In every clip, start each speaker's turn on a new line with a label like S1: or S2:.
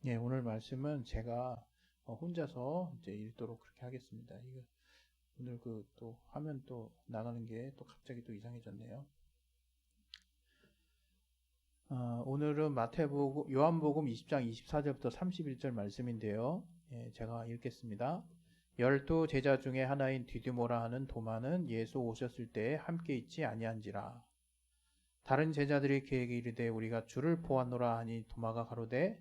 S1: 예, 오늘 말씀은 제가 혼자서 이제 읽도록 그렇게 하겠습니다. 이거 오늘 그 또 화면 또 나가는 게 또 갑자기 또 이상해졌네요. 오늘은 마태복음, 요한복음 20장 24절부터 31절 말씀인데요. 예, 제가 읽겠습니다. 12 제자 중에 하나인 디두모라 하는 도마는 예수 오셨을 때에 함께 있지 아니한지라. 다른 제자들이 그에게 이르되 우리가 주를 보았노라 하니 도마가 가로되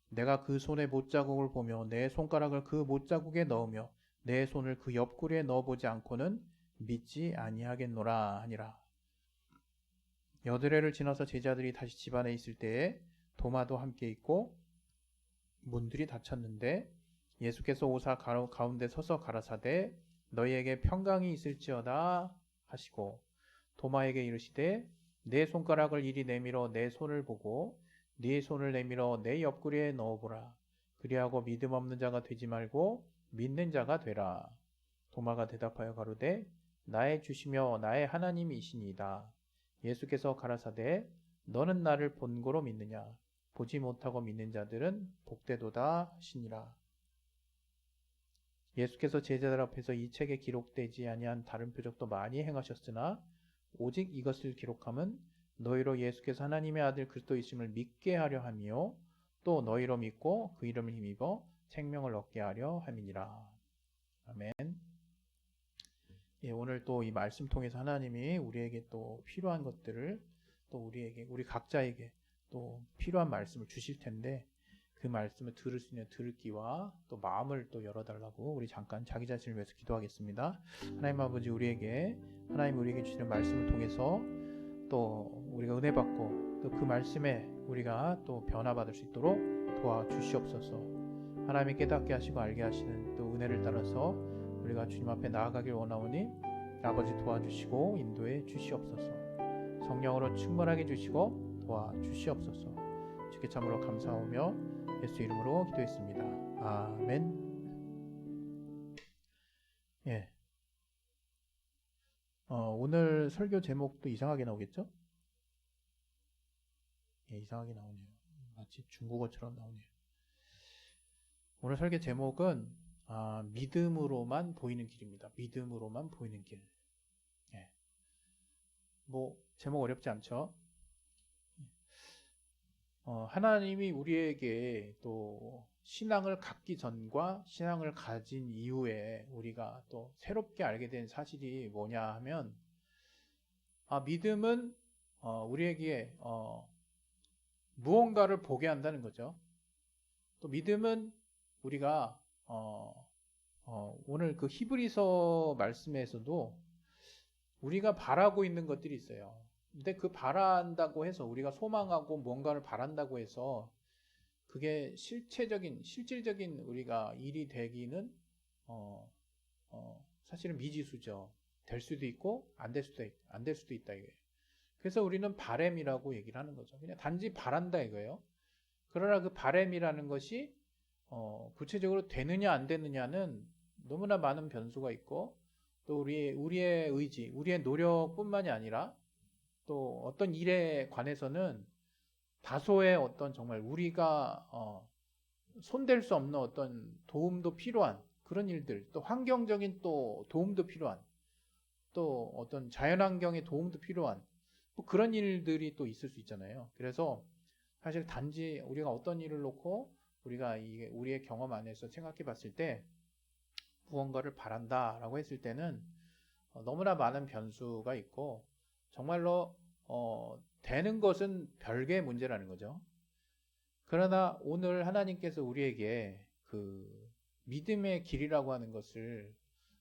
S1: 내가 그 손의 못자국을 보며 내 손가락을 그 못자국에 넣으며 내 손을 그 옆구리에 넣어보지 않고는 믿지 아니하겠노라 하니라. 여드레를 지나서 제자들이 다시 집안에 있을 때에 도마도 함께 있고 문들이 닫혔는데 예수께서 오사 가운데 서서 가라사대 너희에게 평강이 있을지어다 하시고 도마에게 이르시되 내 손가락을 이리 내밀어 내 손을 보고 네 손을 내밀어 내 옆구리에 넣어보라. 그리하고 믿음 없는 자가 되지 말고 믿는 자가 되라. 도마가 대답하여 가로되 나의 주시며 나의 하나님이시니이다. 예수께서 가라사대 너는 나를 본고로 믿느냐. 보지 못하고 믿는 자들은 복되도다 하시니라. 예수께서 제자들 앞에서 이 책에 기록되지 아니한 다른 표적도 많이 행하셨으나 오직 이것을 기록함은 너희로 예수께서 하나님의 아들 그리스도이심을 믿게 하려 함이요 또 너희로 믿고 그 이름을 힘입어 생명을 얻게 하려 함이니라. 아멘. 예, 오늘 또 이 말씀 통해서 하나님이 우리에게 또 필요한 것들을 또 우리 각자에게 또 필요한 말씀을 주실 텐데 그 말씀을 들을 수 있는 들기와 또 마음을 또 열어달라고 우리 잠깐 자기 자신을 위해서 기도하겠습니다. 하나님 아버지 하나님 우리에게 주시는 말씀을 통해서 또 우리가 은혜 받고 또 그 말씀에 우리가 또 변화받을 수 있도록 도와주시옵소서. 하나님이 깨닫게 하시고 알게 하시는 또 은혜를 따라서 우리가 주님 앞에 나아가길 원하오니 아버지 도와주시고 인도해 주시옵소서. 성령으로 충만하게 주시고 도와주시옵소서. 주께 참으로 감사하며 예수 이름으로 기도했습니다. 아멘. 예. 오늘 설교 제목도 이상하게 나오겠죠? 예, 이상하게 나오네요. 마치 중국어처럼 나오네요. 오늘 설교 제목은 믿음으로만 보이는 길입니다. 믿음으로만 보이는 길. 예. 뭐 제목 어렵지 않죠? 하나님이 우리에게 또 신앙을 갖기 전과 신앙을 가진 이후에 우리가 또 새롭게 알게 된 사실이 뭐냐 하면 믿음은 우리에게 무언가를 보게 한다는 거죠. 또 믿음은 우리가 오늘 그 히브리서 말씀에서도 우리가 바라고 있는 것들이 있어요. 근데 그 바란다고 해서 우리가 소망하고 뭔가를 바란다고 해서 그게 실질적인 우리가 일이 되기는 사실은 미지수죠. 될 수도 있고 안 될 수도 있다 이거예요. 그래서 우리는 바램이라고 얘기를 하는 거죠. 그냥 단지 바란다 이거예요. 그러나 그 바램이라는 것이 구체적으로 되느냐 안 되느냐는 너무나 많은 변수가 있고 또 우리의 의지, 우리의 노력뿐만이 아니라 또 어떤 일에 관해서는 다소의 어떤 정말 우리가 손댈 수 없는 어떤 도움도 필요한 그런 일들, 또 환경적인 또 도움도 필요한 또 어떤 자연환경의 도움도 필요한 뭐 그런 일들이 또 있을 수 있잖아요. 그래서 사실 단지 우리가 어떤 일을 놓고 우리가 우리의 경험 안에서 생각해 봤을 때 무언가를 바란다라고 했을 때는 너무나 많은 변수가 있고 정말로 되는 것은 별개의 문제라는 거죠. 그러나 오늘 하나님께서 우리에게 그 믿음의 길이라고 하는 것을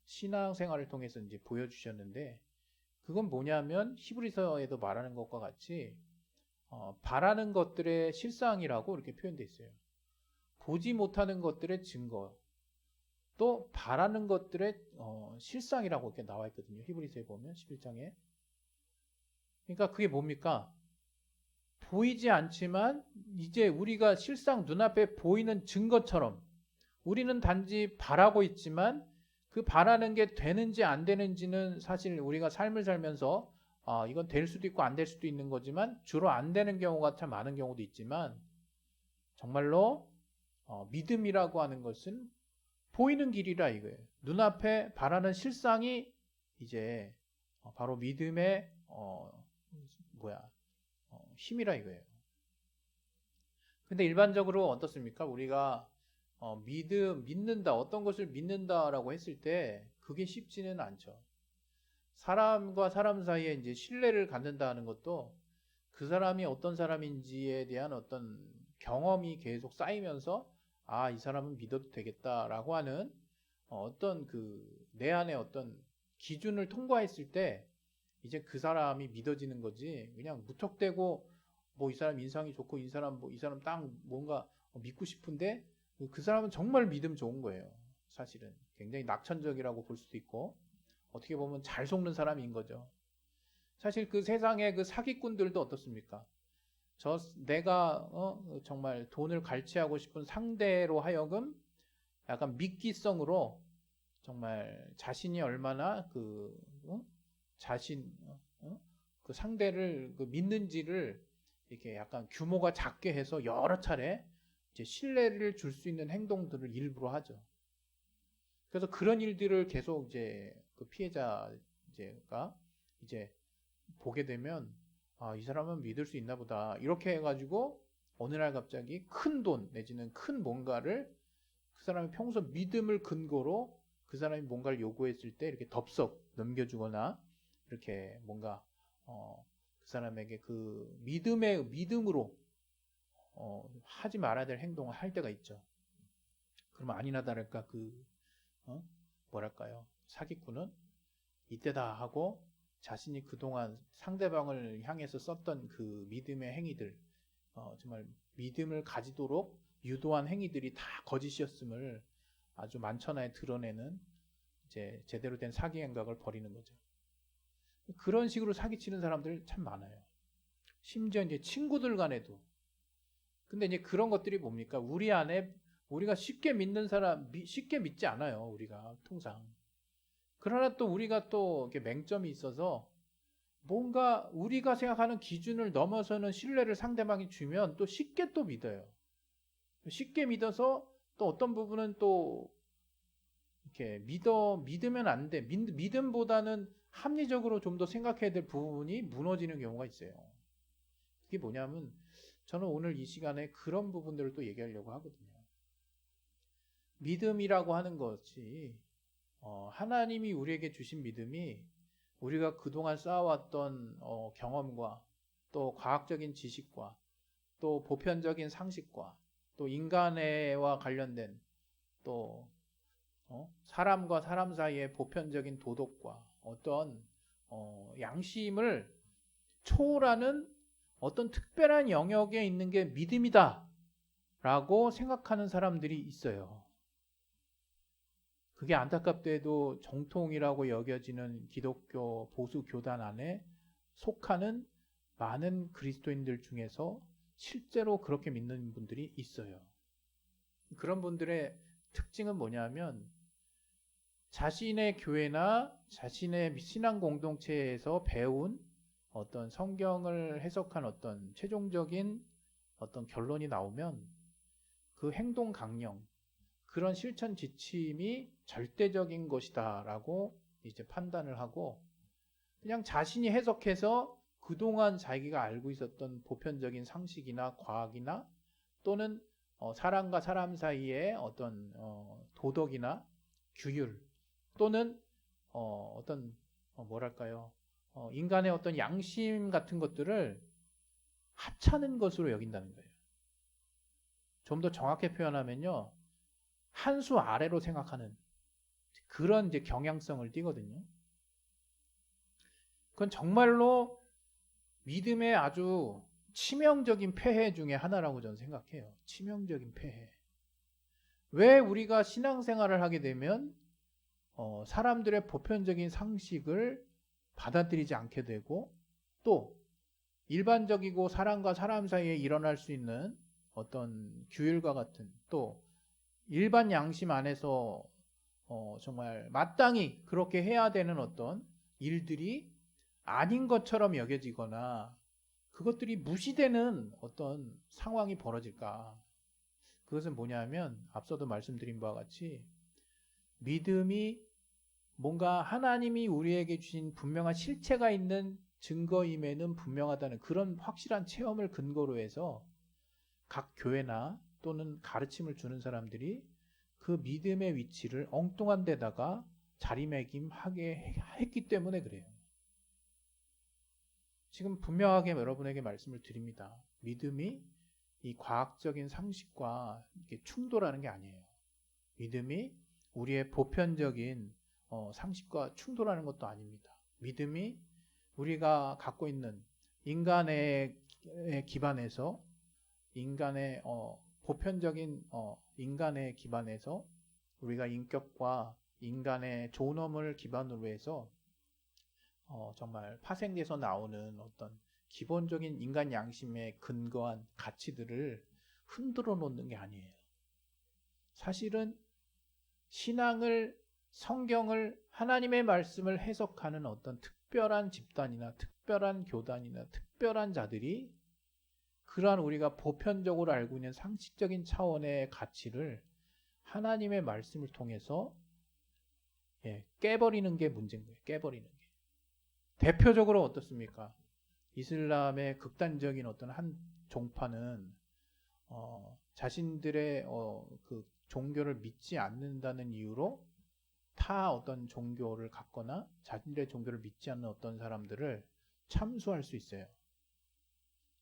S1: 신앙생활을 통해서 이제 보여주셨는데 그건 뭐냐면 히브리서에도 말하는 것과 같이 바라는 것들의 실상이라고 이렇게 표현되어 있어요. 보지 못하는 것들의 증거 또 바라는 것들의 실상이라고 이렇게 나와 있거든요. 히브리서에 보면 11장에. 그러니까 그게 뭡니까? 보이지 않지만 이제 우리가 실상 눈앞에 보이는 증거처럼 우리는 단지 바라고 있지만 그 바라는 게 되는지 안 되는지는 사실 우리가 삶을 살면서 이건 될 수도 있고 안 될 수도 있는 거지만 주로 안 되는 경우가 참 많은 경우도 있지만 정말로 믿음이라고 하는 것은 보이는 길이라 이거예요. 눈앞에 바라는 실상이 이제 바로 믿음의 힘이라 이거예요. 근데 일반적으로 어떻습니까? 우리가 믿는다, 어떤 것을 믿는다라고 했을 때 그게 쉽지는 않죠. 사람과 사람 사이에 이제 신뢰를 갖는다는 것도 그 사람이 어떤 사람인지에 대한 어떤 경험이 계속 쌓이면서 이 사람은 믿어도 되겠다라고 하는 어떤 내 안에 어떤 기준을 통과했을 때 이제 그 사람이 믿어지는 거지. 그냥 무턱대고 뭐 이 사람 인상이 좋고 이 사람 딱 뭔가 믿고 싶은데 그 사람은 정말 믿음 좋은 거예요. 사실은 굉장히 낙천적이라고 볼 수도 있고 어떻게 보면 잘 속는 사람인 거죠. 사실 그 세상의 그 사기꾼들도 어떻습니까? 내가 정말 돈을 갈취하고 싶은 상대로 하여금 약간 미끼성으로 정말 자신이 얼마나 그 상대를 믿는지를 이렇게 약간 규모가 작게 해서 여러 차례 이제 신뢰를 줄 수 있는 행동들을 일부러 하죠. 그래서 그런 일들을 계속 이제 그 피해자가 이제 보게 되면 이 사람은 믿을 수 있나 보다 이렇게 해가지고 어느 날 갑자기 큰 돈 내지는 큰 뭔가를 그 사람이 평소 믿음을 근거로 그 사람이 뭔가를 요구했을 때 이렇게 덥석 넘겨주거나 이렇게 뭔가 그 사람에게 그 믿음으로 하지 말아야 될 행동을 할 때가 있죠. 그러면 아니나 다를까 뭐랄까요? 사기꾼은 이때다 하고 자신이 그동안 상대방을 향해서 썼던 그 믿음의 행위들, 정말 믿음을 가지도록 유도한 행위들이 다 거짓이었음을 아주 만천하에 드러내는 이제 제대로 된 사기 행각을 벌이는 거죠. 그런 식으로 사기치는 사람들 참 많아요. 심지어 이제 친구들 간에도. 근데 이제 그런 것들이 뭡니까? 우리 안에 우리가 쉽게 믿는 사람, 쉽게 믿지 않아요. 우리가 통상. 그러나 또 우리가 또 이렇게 맹점이 있어서 뭔가 우리가 생각하는 기준을 넘어서는 신뢰를 상대방이 주면 또 쉽게 또 믿어요. 쉽게 믿어서 또 어떤 부분은 또 이렇게 믿으면 안 돼. 믿음보다는 합리적으로 좀 더 생각해야 될 부분이 무너지는 경우가 있어요. 그게 뭐냐면 저는 오늘 이 시간에 그런 부분들을 또 얘기하려고 하거든요. 믿음이라고 하는 것이 하나님이 우리에게 주신 믿음이 우리가 그동안 쌓아왔던 경험과 또 과학적인 지식과 또 보편적인 상식과 또 인간애와 관련된 또 사람과 사람 사이의 보편적인 도덕과 어떤 양심을 초월하는 어떤 특별한 영역에 있는 게 믿음이다 라고 생각하는 사람들이 있어요. 그게 안타깝게도 정통이라고 여겨지는 기독교 보수 교단 안에 속하는 많은 그리스도인들 중에서 실제로 그렇게 믿는 분들이 있어요. 그런 분들의 특징은 뭐냐면 자신의 교회나 자신의 신앙 공동체에서 배운 어떤 성경을 해석한 어떤 최종적인 어떤 결론이 나오면 그 행동 강령, 그런 실천 지침이 절대적인 것이다라고 이제 판단을 하고 그냥 자신이 해석해서 그동안 자기가 알고 있었던 보편적인 상식이나 과학이나 또는 사람과 사람 사이의 어떤 도덕이나 규율 또는 어떤 뭐랄까요? 인간의 어떤 양심 같은 것들을 하찮은 것으로 여긴다는 거예요. 좀 더 정확히 표현하면요. 한 수 아래로 생각하는 그런 이제 경향성을 띠거든요. 그건 정말로 믿음의 아주 치명적인 폐해 중에 하나라고 저는 생각해요. 치명적인 폐해. 왜 우리가 신앙생활을 하게 되면 사람들의 보편적인 상식을 받아들이지 않게 되고 또 일반적이고 사람과 사람 사이에 일어날 수 있는 어떤 규율과 같은 또 일반 양심 안에서 정말 마땅히 그렇게 해야 되는 어떤 일들이 아닌 것처럼 여겨지거나 그것들이 무시되는 어떤 상황이 벌어질까. 그것은 뭐냐면 앞서도 말씀드린 바와 같이 믿음이 뭔가 하나님이 우리에게 주신 분명한 실체가 있는 증거임에는 분명하다는 그런 확실한 체험을 근거로 해서 각 교회나 또는 가르침을 주는 사람들이 그 믿음의 위치를 엉뚱한 데다가 자리매김하게 했기 때문에 그래요. 지금 분명하게 여러분에게 말씀을 드립니다. 믿음이 이 과학적인 상식과 충돌하는 게 아니에요. 믿음이 우리의 보편적인 상식과 충돌하는 것도 아닙니다. 믿음이 우리가 갖고 있는 인간의 기반에서 인간의 보편적인 인간의 기반에서 우리가 인격과 인간의 존엄을 기반으로 해서 정말 파생돼서 나오는 어떤 기본적인 인간 양심에 근거한 가치들을 흔들어 놓는 게 아니에요. 사실은 신앙을, 성경을, 하나님의 말씀을 해석하는 어떤 특별한 집단이나 특별한 교단이나 특별한 자들이 그러한 우리가 보편적으로 알고 있는 상식적인 차원의 가치를 하나님의 말씀을 통해서 깨버리는 게 문제인 거예요. 깨버리는 게. 대표적으로 어떻습니까? 이슬람의 극단적인 어떤 한 종파는 자신들의 그 종교를 믿지 않는다는 이유로 타 어떤 종교를 갖거나 자신들의 종교를 믿지 않는 어떤 사람들을 참수할 수 있어요.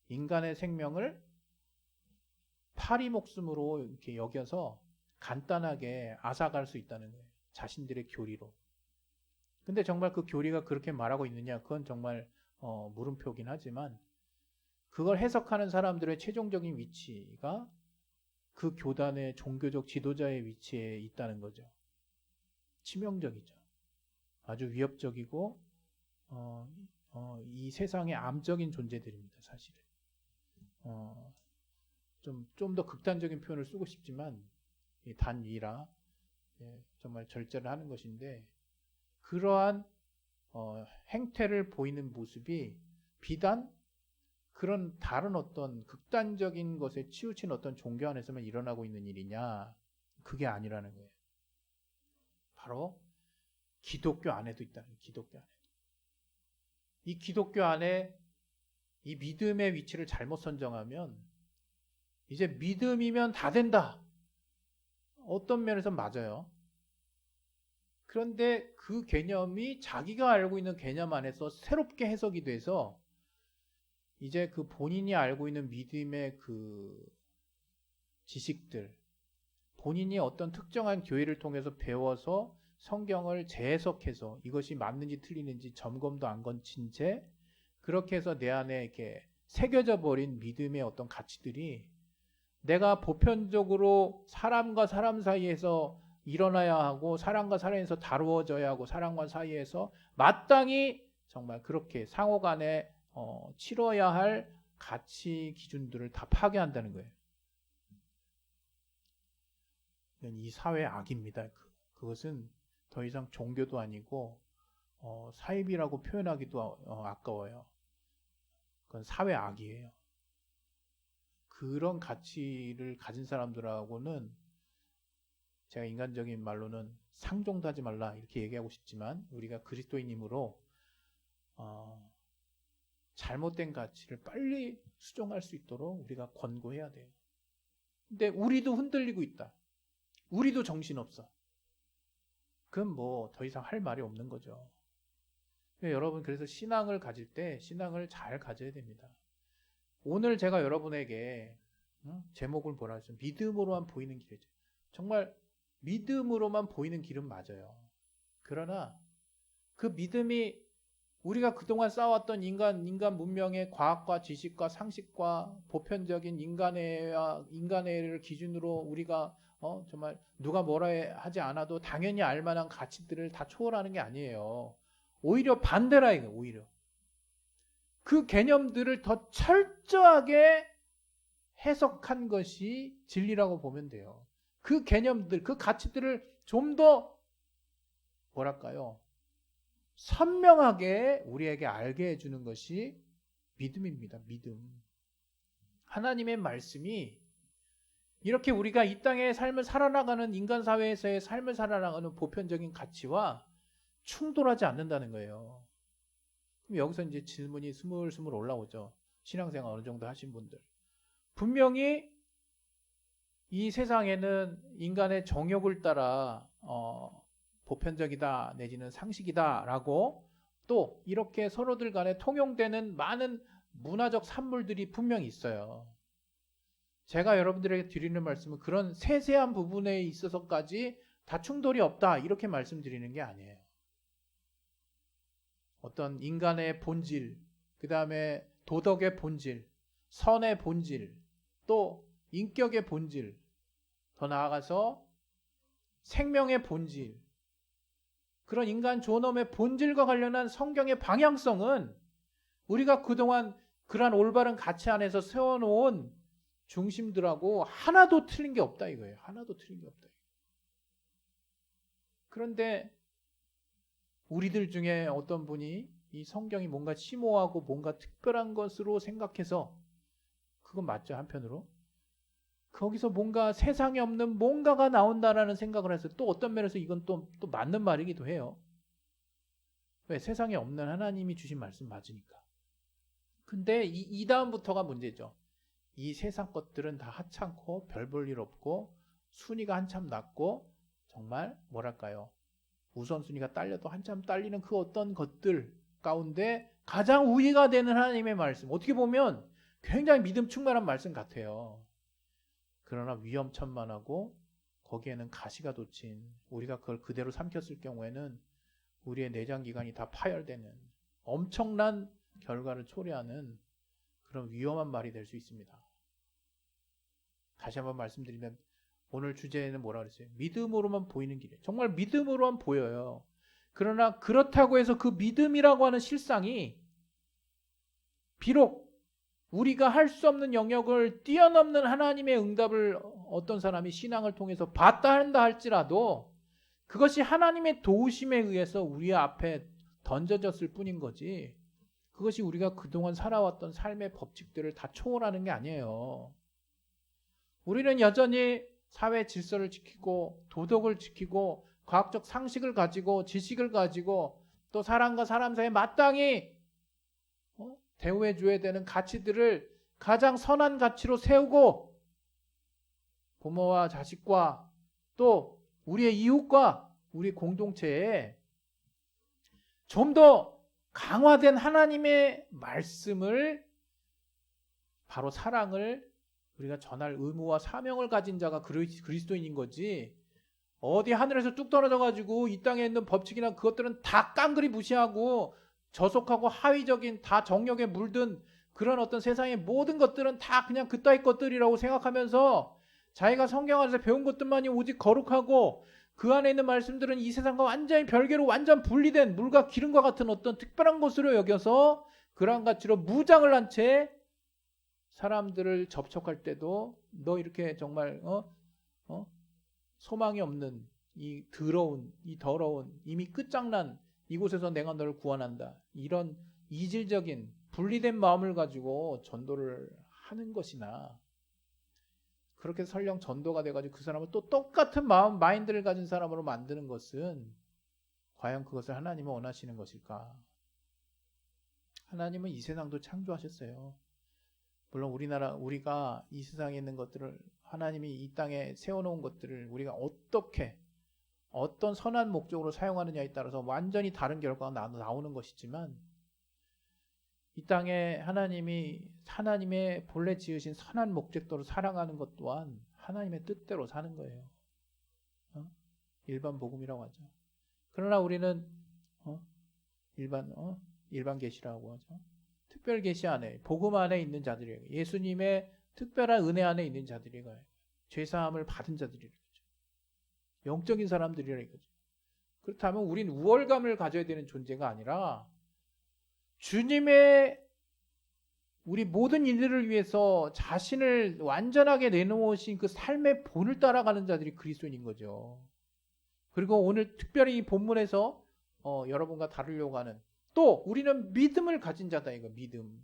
S1: 인간의 생명을 파리 목숨으로 이렇게 여겨서 간단하게 앗아갈 수 있다는 거예요. 자신들의 교리로. 근데 정말 그 교리가 그렇게 말하고 있느냐? 그건 정말 물음표긴 하지만 그걸 해석하는 사람들의 최종적인 위치가 그 교단의 종교적 지도자의 위치에 있다는 거죠. 치명적이죠. 아주 위협적이고 이 세상의 암적인 존재들입니다. 사실은. 좀 더 극단적인 표현을 쓰고 싶지만 단위라 정말 절제를 하는 것인데 그러한 행태를 보이는 모습이 비단 그런 다른 어떤 극단적인 것에 치우친 어떤 종교 안에서만 일어나고 있는 일이냐? 그게 아니라는 거예요. 바로 기독교 안에도 있다는 거예요. 기독교 안에도. 이 기독교 안에 이 믿음의 위치를 잘못 선정하면 이제 믿음이면 다 된다. 어떤 면에서 맞아요. 그런데 그 개념이 자기가 알고 있는 개념 안에서 새롭게 해석이 돼서 이제 그 본인이 알고 있는 믿음의 그 지식들, 본인이 어떤 특정한 교회를 통해서 배워서 성경을 재해석해서 이것이 맞는지 틀리는지 점검도 안 거친 채 그렇게 해서 내 안에 이렇게 새겨져 버린 믿음의 어떤 가치들이 내가 보편적으로 사람과 사람 사이에서 일어나야 하고 사람과 사람에서 다루어져야 하고 사람과 사이에서 마땅히 정말 그렇게 상호간에 치러야 할 가치 기준들을 다 파괴한다는 거예요. 이 사회의 악입니다. 그것은 더 이상 종교도 아니고 사입이라고 표현하기도 아까워요. 그건 사회 악이에요. 그런 가치를 가진 사람들하고는 제가 인간적인 말로는 상종도 하지 말라 이렇게 얘기하고 싶지만 우리가 그리스도인이므로 잘못된 가치를 빨리 수정할 수 있도록 우리가 권고해야 돼요. 근데 우리도 흔들리고 있다. 우리도 정신없어. 그건 뭐 더 이상 할 말이 없는 거죠. 여러분 그래서 신앙을 가질 때 신앙을 잘 가져야 됩니다. 오늘 제가 여러분에게 제목을 뭐라 했죠? 믿음으로만 보이는 길이죠. 정말 믿음으로만 보이는 길은 맞아요. 그러나 그 믿음이 우리가 그동안 쌓아왔던 인간 문명의 과학과 지식과 상식과 보편적인 인간애를 기준으로 우리가 정말 누가 뭐라 하지 않아도 당연히 알만한 가치들을 다 초월하는 게 아니에요. 오히려 반대라 이거예요. 오히려 그 개념들을 더 철저하게 해석한 것이 진리라고 보면 돼요. 그 개념들, 그 가치들을 좀 더 뭐랄까요? 선명하게 우리에게 알게 해주는 것이 믿음입니다. 믿음. 하나님의 말씀이 이렇게 우리가 이 땅의 삶을 살아나가는 인간 사회에서의 삶을 살아나가는 보편적인 가치와 충돌하지 않는다는 거예요. 그럼 여기서 이제 질문이 스물스물 올라오죠. 신앙생활 어느 정도 하신 분들. 분명히 이 세상에는 인간의 정욕을 따라 보편적이다 내지는 상식이다라고 또 이렇게 서로들 간에 통용되는 많은 문화적 산물들이 분명히 있어요. 제가 여러분들에게 드리는 말씀은 그런 세세한 부분에 있어서까지 다 충돌이 없다 이렇게 말씀드리는 게 아니에요. 어떤 인간의 본질, 그 다음에 도덕의 본질, 선의 본질, 또 인격의 본질, 더 나아가서 생명의 본질, 그런 인간 존엄의 본질과 관련한 성경의 방향성은 우리가 그동안 그러한 올바른 가치 안에서 세워놓은 중심들하고 하나도 틀린 게 없다 이거예요. 하나도 틀린 게 없다. 그런데 우리들 중에 어떤 분이 이 성경이 뭔가 심오하고 뭔가 특별한 것으로 생각해서 그건 맞죠 한편으로. 거기서 뭔가 세상에 없는 뭔가가 나온다라는 생각을 해서 또 어떤 면에서 이건 또 맞는 말이기도 해요. 왜? 세상에 없는 하나님이 주신 말씀 맞으니까. 근데 이 다음부터가 문제죠. 이 세상 것들은 다 하찮고 별 볼 일 없고 순위가 한참 낮고 정말 뭐랄까요. 우선순위가 딸려도 한참 딸리는 그 어떤 것들 가운데 가장 우위가 되는 하나님의 말씀. 어떻게 보면 굉장히 믿음 충만한 말씀 같아요. 그러나 위험천만하고 거기에는 가시가 돋친 우리가 그걸 그대로 삼켰을 경우에는 우리의 내장기관이 다 파열되는 엄청난 결과를 초래하는 그런 위험한 말이 될 수 있습니다. 다시 한번 말씀드리면 오늘 주제는 뭐라 그랬어요? 믿음으로만 보이는 길이에요. 정말 믿음으로만 보여요. 그러나 그렇다고 해서 그 믿음이라고 하는 실상이 비록 우리가 할 수 없는 영역을 뛰어넘는 하나님의 응답을 어떤 사람이 신앙을 통해서 봤다 한다 할지라도 그것이 하나님의 도우심에 의해서 우리 앞에 던져졌을 뿐인 거지 그것이 우리가 그동안 살아왔던 삶의 법칙들을 다 초월하는 게 아니에요. 우리는 여전히 사회 질서를 지키고 도덕을 지키고 과학적 상식을 가지고 지식을 가지고 또 사람과 사람 사이에 마땅히 대우해 줘야 되는 가치들을 가장 선한 가치로 세우고 부모와 자식과 또 우리의 이웃과 우리 공동체에 좀 더 강화된 하나님의 말씀을 바로 사랑을 우리가 전할 의무와 사명을 가진 자가 그리스도인인 거지 어디 하늘에서 뚝 떨어져가지고 이 땅에 있는 법칙이나 그것들은 다 깡그리 무시하고 저속하고 하위적인 다 정욕에 물든 그런 어떤 세상의 모든 것들은 다 그냥 그따위 것들이라고 생각하면서 자기가 성경 안에서 배운 것들만이 오직 거룩하고 그 안에 있는 말씀들은 이 세상과 완전히 별개로 완전 분리된 물과 기름과 같은 어떤 특별한 것으로 여겨서 그러한 가치로 무장을 한 채 사람들을 접촉할 때도 너 이렇게 정말 소망이 없는 이 더러운 이미 끝장난 이곳에서 내가 너를 구원한다. 이런 이질적인 분리된 마음을 가지고 전도를 하는 것이나 그렇게 설령 전도가 돼가지고 그 사람을 또 똑같은 마인드를 가진 사람으로 만드는 것은 과연 그것을 하나님은 원하시는 것일까? 하나님은 이 세상도 창조하셨어요. 물론 우리가 이 세상에 있는 것들을 하나님이 이 땅에 세워놓은 것들을 우리가 어떤 선한 목적으로 사용하느냐에 따라서 완전히 다른 결과가 나오는 것이지만 이 땅에 하나님의 본래 지으신 선한 목적대로 살아가는 것 또한 하나님의 뜻대로 사는 거예요. 일반 복음이라고 하죠. 그러나 우리는 일반 계시라고 하죠. 특별 계시 안에 복음 안에 있는 자들이에요. 예수님의 특별한 은혜 안에 있는 자들이에요. 죄사함을 받은 자들이에요. 영적인 사람들이라 이거죠. 그렇다면 우린 우월감을 가져야 되는 존재가 아니라 주님의 우리 모든 일들을 위해서 자신을 완전하게 내놓으신 그 삶의 본을 따라가는 자들이 그리스도인인 거죠. 그리고 오늘 특별히 이 본문에서 여러분과 다루려고 하는 또 우리는 믿음을 가진 자다 이거 믿음.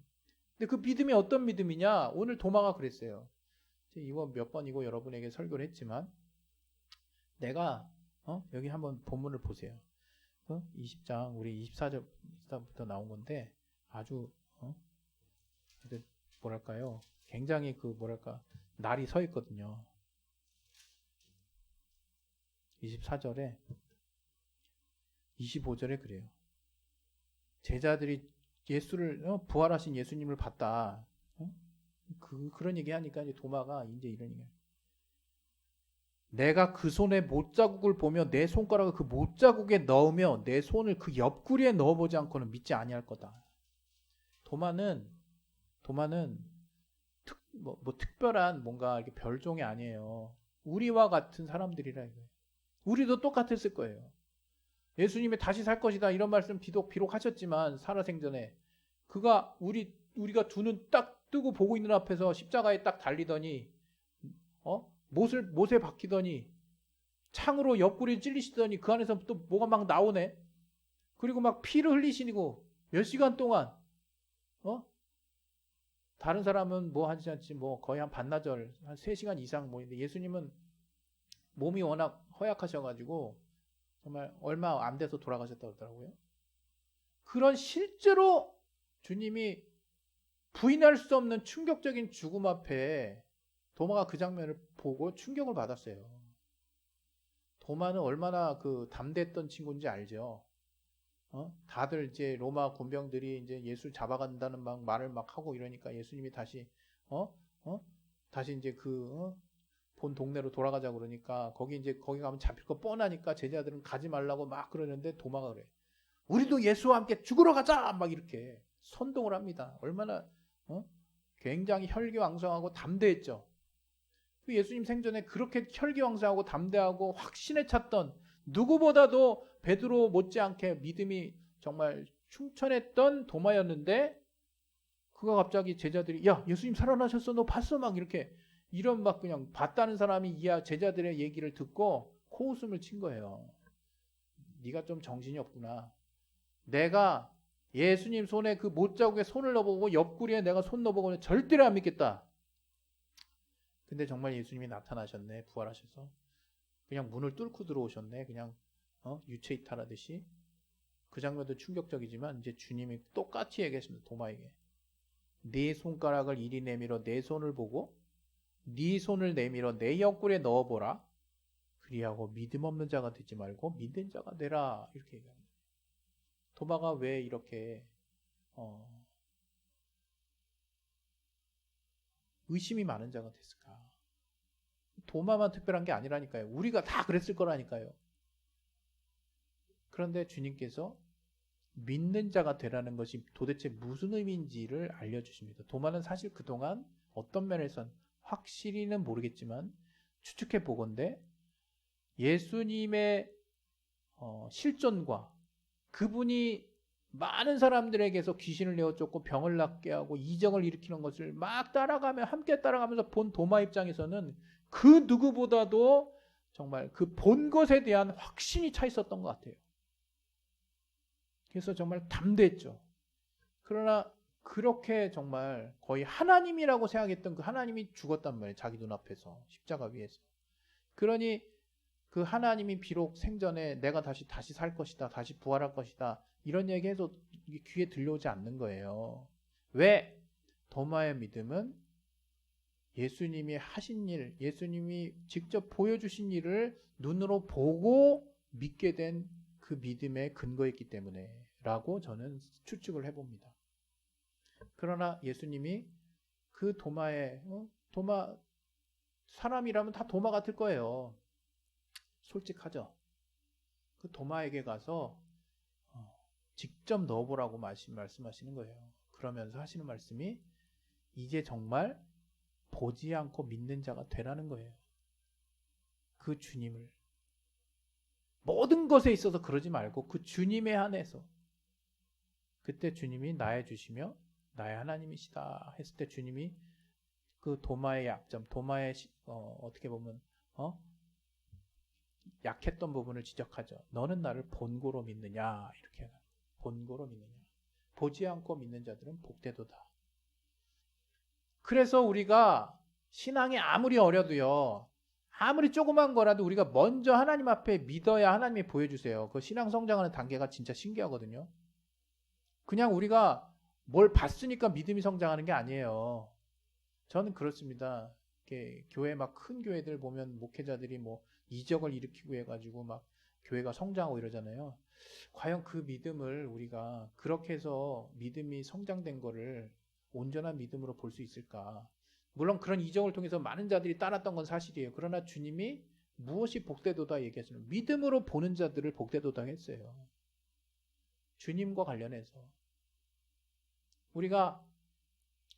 S1: 근데 그 믿음이 어떤 믿음이냐? 오늘 도마가 그랬어요. 이거 몇 번이고 여러분에게 설교를 했지만 내가 여기 한번 본문을 보세요. 20장 우리 24절부터 나온 건데 아주 뭐랄까요? 굉장히 날이 서 있거든요. 24절에 25절에 그래요. 제자들이 예수를 부활하신 예수님을 봤다. 그런 얘기 하니까 이제 도마가 이제 이런 얘기. 내가 그 손에 못자국을 보며 내 손가락을 그 못자국에 넣으며 내 손을 그 옆구리에 넣어보지 않고는 믿지 아니할 거다. 도마는 특별한 뭔가 이렇게 별종이 아니에요. 우리와 같은 사람들이라 이거예요. 우리도 똑같았을 거예요. 예수님이 다시 살 것이다 이런 말씀 비록 하셨지만 살아생전에 그가 우리가 두 눈 딱 뜨고 보고 있는 앞에서 십자가에 딱 달리더니 못에 박히더니 창으로 옆구리 찔리시더니 그 안에서 또 뭐가 막 나오네. 그리고 막 피를 흘리시고 몇 시간 동안 다른 사람은 뭐 하지 않지 뭐 거의 한 반나절 한 3시간 이상 모이는데 예수님은 몸이 워낙 허약하셔가지고 정말 얼마 안 돼서 돌아가셨다고 그러더라고요. 그런 실제로 주님이 부인할 수 없는 충격적인 죽음 앞에 도마가 그 장면을 보고 충격을 받았어요. 도마는 얼마나 담대했던 친구인지 알죠. 다들 이제 로마 군병들이 이제 예수 잡아간다는 말을 막 하고 이러니까 예수님이 다시 다시 이제 본 동네로 돌아가자 그러니까 거기 가면 잡힐 거 뻔하니까 제자들은 가지 말라고 막 그러는데 도마가 그래. 우리도 예수와 함께 죽으러 가자 막 이렇게 선동을 합니다. 얼마나 굉장히 혈기왕성하고 담대했죠. 예수님 생전에 그렇게 혈기왕성하고 담대하고 확신에 찼던 누구보다도 베드로 못지않게 믿음이 정말 충천했던 도마였는데 그가 갑자기 제자들이 야 예수님 살아나셨어 너 봤어 막 이렇게 이런 막 그냥 봤다는 사람이 제자들의 얘기를 듣고 코웃음을 친 거예요. 네가 좀 정신이 없구나. 내가 예수님 손에 그 못자국에 손을 넣어보고 옆구리에 내가 손 넣어보고는 절대로 안 믿겠다. 근데 정말 예수님이 나타나셨네. 부활하셔서 그냥 문을 뚫고 들어오셨네. 그냥 유체 이탈하듯이. 그 장면도 충격적이지만 이제 주님이 똑같이 얘기했습니다. 도마에게 네 손가락을 이리 내밀어 내 손을 보고 네 손을 내밀어 내 옆구리에 넣어보라. 그리하고 믿음 없는 자가 되지 말고 믿는 자가 되라. 이렇게 얘기합니다. 도마가 왜 이렇게 의심이 많은 자가 됐을까? 도마만 특별한 게 아니라니까요. 우리가 다 그랬을 거라니까요. 그런데 주님께서 믿는 자가 되라는 것이 도대체 무슨 의미인지를 알려주십니다. 도마는 사실 그동안 어떤 면에선 확실히는 모르겠지만 추측해 보건대 예수님의 실존과 그분이 많은 사람들에게서 귀신을 내어쫓고 병을 낫게 하고 이적을 일으키는 것을 막 함께 따라가면서 본 도마 입장에서는 그 누구보다도 정말 그 본 것에 대한 확신이 차 있었던 것 같아요. 그래서 정말 담대했죠. 그러나 그렇게 정말 거의 하나님이라고 생각했던 그 하나님이 죽었단 말이에요. 자기 눈앞에서 십자가 위에서. 그러니 그 하나님이 비록 생전에 내가 다시 살 것이다. 다시 부활할 것이다. 이런 얘기해도 귀에 들려오지 않는 거예요. 왜? 도마의 믿음은 예수님이 하신 일, 예수님이 직접 보여주신 일을 눈으로 보고 믿게 된 그 믿음의 근거였기 때문에 라고 저는 추측을 해봅니다. 그러나 예수님이 그 도마 사람이라면 다 도마 같을 거예요. 솔직하죠. 그 도마에게 가서 직접 넣어보라고 말씀하시는 거예요. 그러면서 하시는 말씀이 이제 정말 보지 않고 믿는 자가 되라는 거예요. 그 주님을 모든 것에 있어서 그러지 말고 그 주님에 한해서 그때 주님이 나의 주시며 나의 하나님이시다 했을 때 주님이 그 도마의 약점, 도마의 어떻게 보면 약했던 부분을 지적하죠. 너는 나를 본고로 믿느냐 이렇게 본고로 믿느냐. 보지 않고 믿는 자들은 복되도다. 그래서 우리가 신앙이 아무리 어려도요. 아무리 조그만 거라도 우리가 먼저 하나님 앞에 믿어야 하나님이 보여주세요. 그 신앙 성장하는 단계가 진짜 신기하거든요. 그냥 우리가 뭘 봤으니까 믿음이 성장하는 게 아니에요. 저는 그렇습니다. 이렇게 교회 막 큰 교회들 보면 목회자들이 뭐 이적을 일으키고 해가지고 막 교회가 성장하고 이러잖아요. 과연 그 믿음을 우리가 그렇게 해서 믿음이 성장된 거를 온전한 믿음으로 볼 수 있을까? 물론 그런 이적을 통해서 많은 자들이 따랐던 건 사실이에요. 그러나 주님이 무엇이 복되도다 얘기했어요. 믿음으로 보는 자들을 복되도다 했어요. 주님과 관련해서. 우리가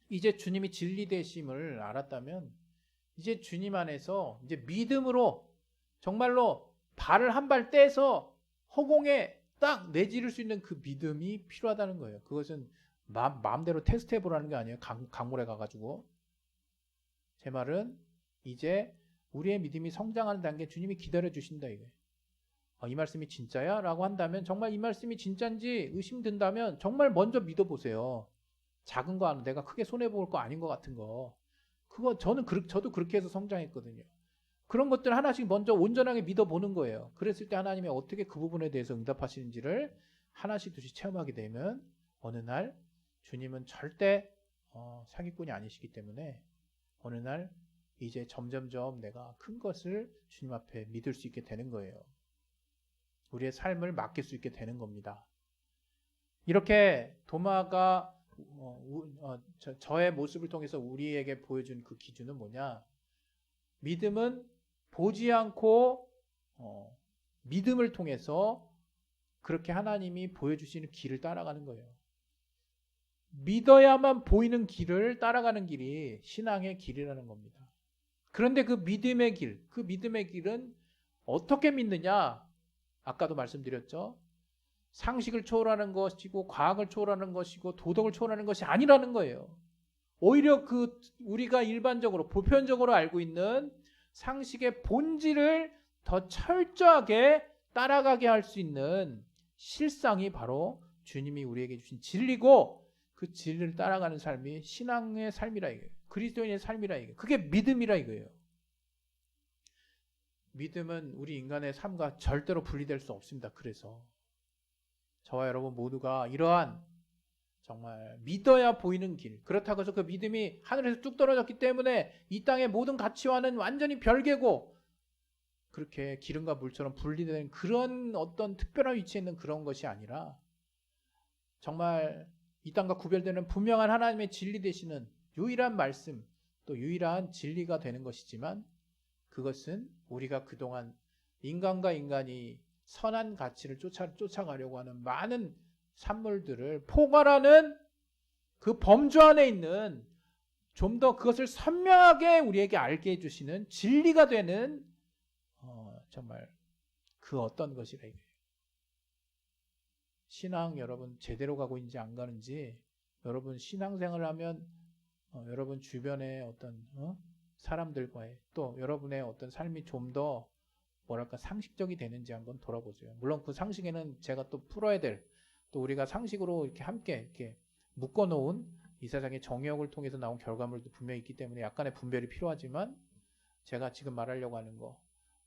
S1: 이제 주님이 진리 되심을 알았다면 이제 주님 안에서 이제 믿음으로 정말로 발을 한 발 떼서 허공에 딱 내지를 수 있는 그 믿음이 필요하다는 거예요. 그것은 마음대로 테스트 해보라는 게 아니에요. 강물에 가가지고. 제 말은 이제 우리의 믿음이 성장하는 단계 주님이 기다려 주신다 이거예요. 이 말씀이 진짜야? 라고 한다면 정말 이 말씀이 진짜인지 의심된다면 정말 먼저 믿어보세요. 작은 거 하는 내가 크게 손해볼 거 아닌 것 같은 거. 그거 저도 그렇게 해서 성장했거든요. 그런 것들 하나씩 먼저 온전하게 믿어보는 거예요. 그랬을 때 하나님이 어떻게 그 부분에 대해서 응답하시는지를 하나씩 둘씩 체험하게 되면 어느 날 주님은 절대 사기꾼이 아니시기 때문에 어느 날 이제 점점점 내가 큰 것을 주님 앞에 믿을 수 있게 되는 거예요. 우리의 삶을 맡길 수 있게 되는 겁니다. 이렇게 도마가 저의 모습을 통해서 우리에게 보여준 그 기준은 뭐냐? 믿음은 보지 않고 믿음을 통해서 그렇게 하나님이 보여주시는 길을 따라가는 거예요. 믿어야만 보이는 길을 따라가는 길이 신앙의 길이라는 겁니다. 그런데 그 믿음의 길은 어떻게 믿느냐? 아까도 말씀드렸죠. 상식을 초월하는 것이고 과학을 초월하는 것이고 도덕을 초월하는 것이 아니라는 거예요. 오히려 우리가 일반적으로 보편적으로 알고 있는 상식의 본질을 더 철저하게 따라가게 할 수 있는 실상이 바로 주님이 우리에게 주신 진리고 그 진리를 따라가는 삶이 신앙의 삶이라 이거예요. 그리스도인의 삶이라 이거예요. 그게 믿음이라 이거예요. 믿음은 우리 인간의 삶과 절대로 분리될 수 없습니다. 그래서 저와 여러분 모두가 이러한 정말 믿어야 보이는 길, 그렇다고 해서 그 믿음이 하늘에서 뚝 떨어졌기 때문에 이 땅의 모든 가치와는 완전히 별개고 그렇게 기름과 물처럼 분리된 그런 어떤 특별한 위치에 있는 그런 것이 아니라 정말 이 땅과 구별되는 분명한 하나님의 진리 되시는 유일한 말씀, 또 유일한 진리가 되는 것이지만 그것은 우리가 그동안 인간과 인간이 선한 가치를 쫓아가려고 하는 많은 산물들을 포괄하는 그 범주 안에 있는 좀 더 그것을 선명하게 우리에게 알게 해주시는 진리가 되는 정말 그 어떤 것이라 이거예요. 신앙 여러분 제대로 가고 있는지 안 가는지 여러분 신앙생활을 하면 여러분 주변의 어떤 사람들과의 또 여러분의 어떤 삶이 좀 더 뭐랄까 상식적이 되는지 한번 돌아보세요. 물론 그 상식에는 제가 또 풀어야 될 또 우리가 상식으로 이렇게 함께 이렇게 묶어놓은 이 세상의 정욕을 통해서 나온 결과물도 분명히 있기 때문에 약간의 분별이 필요하지만 제가 지금 말하려고 하는 거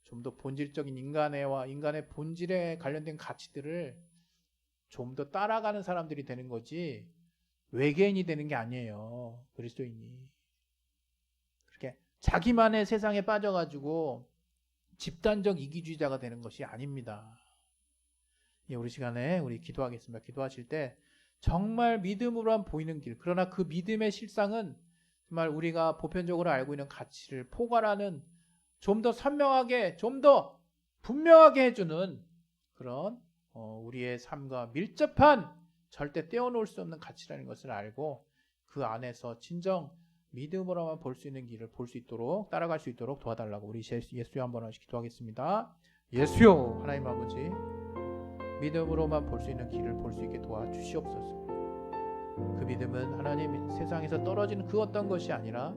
S1: 좀 더 본질적인 인간의 본질에 관련된 가치들을 좀 더 따라가는 사람들이 되는 거지 외계인이 되는 게 아니에요. 그리스도인이 그렇게 자기만의 세상에 빠져가지고 집단적 이기주의자가 되는 것이 아닙니다. 우리 시간에 우리 기도하겠습니다. 기도하실 때 정말 믿음으로만 보이는 길, 그러나 그 믿음의 실상은 정말 우리가 보편적으로 알고 있는 가치를 포괄하는 좀 더 선명하게, 좀 더 분명하게 해주는 그런 우리의 삶과 밀접한 절대 떼어놓을 수 없는 가치라는 것을 알고 그 안에서 진정 믿음으로만 볼 수 있는 길을 볼 수 있도록 따라갈 수 있도록 도와달라고 우리 예수여 한번 기도하겠습니다. 예수여 하나님 아버지 믿음으로만 볼 수 있는 길을 볼 수 있게 도와주시옵소서. 그 믿음은 하나님 세상에서 떨어지는 그 어떤 것이 아니라